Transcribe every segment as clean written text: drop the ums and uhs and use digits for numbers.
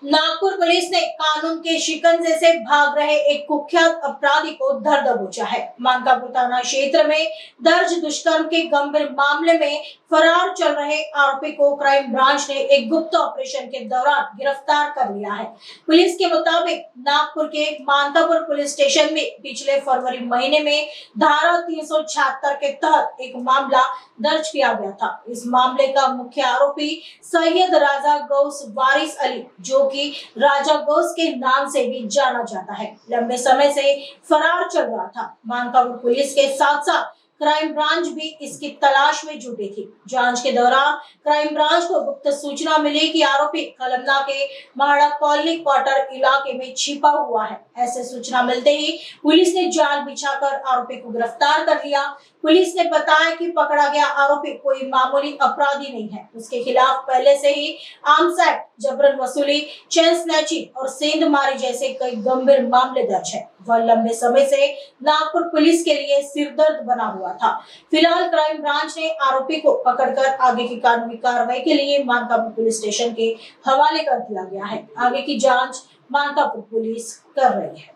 Nagpur police ने कानून के शिकंजे से भाग रहे एक कुख्यात अपराधी को धर दबोचा है। मानकापुर थाना क्षेत्र में दर्ज दुष्कर्म के गंभीर मामले में फरार चल रहे आरोपी को क्राइम ब्रांच ने एक गुप्त ऑपरेशन के दौरान गिरफ्तार कर लिया है। पुलिस के मुताबिक नागपुर के मानकापुर पुलिस स्टेशन में पिछले फरवरी महीने में धारा 376 के तहत एक मामला दर्ज किया गया था। इस मामले का मुख्य आरोपी सैयद राजा गौस वारिस अली, जो कि राजा गौस के नाम से भी जाना जाता है, लंबे समय से फरार चल रहा था। मानकापुर पुलिस के साथ साथ क्राइम ब्रांच भी इसकी तलाश में जुटी थी। जांच के दौरान क्राइम ब्रांच को गुप्त सूचना मिली कि आरोपी कलमना के महाड़ा कॉलोनी क्वार्टर इलाके में छिपा हुआ है। ऐसे सूचना मिलते ही पुलिस ने जाल बिछाकर आरोपी को गिरफ्तार कर लिया। पुलिस ने बताया कि पकड़ा गया आरोपी कोई मामूली अपराधी नहीं है। उसके खिलाफ पहले से ही आर्म्स एक्ट, जबरन वसूली, चेन स्नैचिंग और सेंधमारी जैसे कई गंभीर मामले दर्ज है। वह लंबे समय से नागपुर पुलिस के लिए सिरदर्द बना हुआ था। फिलहाल क्राइम ब्रांच ने आरोपी को पकड़कर आगे की कानूनी कार्रवाई के लिए मानकापुर पुलिस स्टेशन के हवाले कर दिया गया है। आगे की जांच मानकापुर पुलिस कर रही है।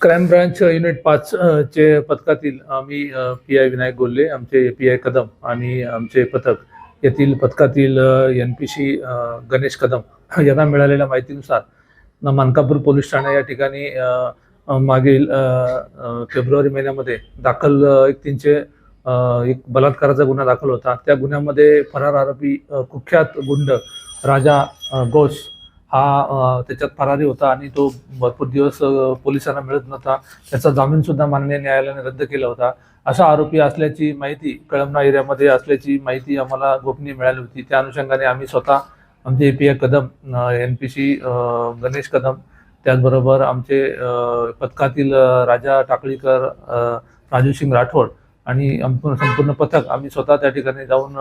क्राइम ब्रांच युनिट 5 चे पथकातील आम्ही पीआय विनायक गोल्ले, आमचे पीआय कदम आणि आमचे पथक येथील पथकातील एनपीसी गणेश कदम यांना मिळालेल्या माहितीनुसार मानकापूर पोलीस ठाणे या ठिकाणी मागील फेब्रुवारी महिन्यामध्ये दाखल एक बलात्काराचा गुन्हा दाखल होता। त्या गुन्ह्यामध्ये फरार आरोपी कुख्यात गुंड राजा घोष हा त्याच्यात फरारी होता आणि तो भरपूर दिवस पोलिसांना मिळत नव्हता। त्याचा जामीन सुद्धा माननीय न्यायालयाने रद्द केला होता। असा आरोपी असल्याची माहिती कळमना एरियामध्ये असल्याची माहिती आम्हाला गोपनीय मिळाली होती। त्या अनुषंगाने आम्ही स्वतः आमचे पीआय कदम, एनपीसी गणेश कदम, त्याचबरोबर आमचे पथकातील राजा टाकळीकर, राजू सिंग राठोड आणि संपूर्ण पथक आम्ही स्वतः त्या ठिकाणी जाऊन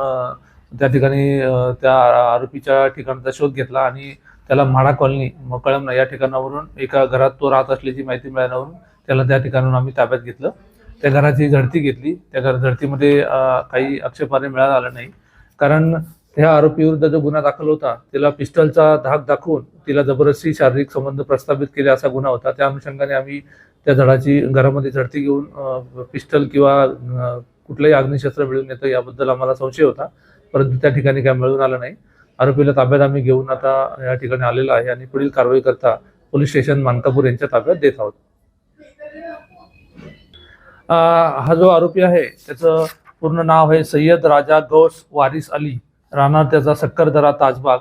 त्या आरोपीच्या ठिकाणाचा शोध घेतला आणि त्याला म्हाडा कॉलनी कळमना या ठिकाणावरून एका घरात तो राहत असल्याची माहिती मिळाल्यावरून त्याला त्या ठिकाणाहून आम्ही ताब्यात घेतलं। त्या घराची झडती घेतली। त्या झडतीमध्ये काही आक्षेपार्ह मिळाला नाही, कारण ह्या आरोपीविरुद्ध जो गुन्हा दाखल होता त्याला पिस्टलचा धाक दाखवून तिला जबरदस्ती शारीरिक संबंध प्रस्थापित केले असा गुन्हा होता। त्या अनुषंगाने आम्ही त्या घरामध्ये झडती घेऊन पिस्टल किंवा कुठलंही अग्निशस्त्र मिळून येतं याबद्दल आम्हाला संशय होता, परंतु त्या ठिकाणी काय मिळून आलं नाही। आरोपीला ताब्यात आम्ही घेऊन आता या ठिकाणी आलेला आहे आणि पुढील कारवाई करता पोलीस स्टेशन मानकापूर यांच्या ताब्यात देत आहोत। हा जो आरोपी आहे त्याचं पूर्ण नाव आहे सय्यद राजा गौस वारिस अली, राहणार त्याचा सक्करदरा ताजबाग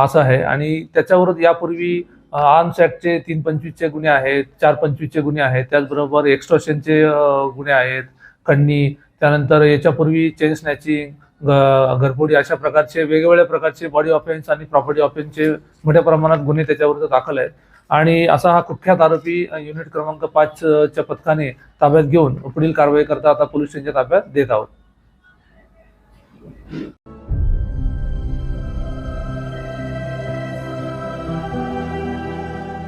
असं आहे आणि त्याच्यावर यापूर्वी आर्म्स ॲक्टचे 325चे गुन्हे आहेत, 425चे गुन्हे आहेत, त्याचबरोबर एक्स्टॉर्शनचे गुन्हे आहेत, खंडणी, त्यानंतर याच्यापूर्वी चेन स्नॅचिंग, घरफोडी अशा प्रकारचे वेगवेगळ्या प्रकारचे बॉडी ऑफेन्स आणि प्रॉपर्टी ऑफेन्सचे मोठ्या प्रमाणात गुन्हे त्याच्यावर दाखल आहेत आणि असा हा कुख्यात आरोपी युनिट क्रमांक 5 च्या पथकाने ताब्यात घेऊन पुढील कारवाई करता आता पोलीस स्टेशनच्या ताब्यात देत आहोत।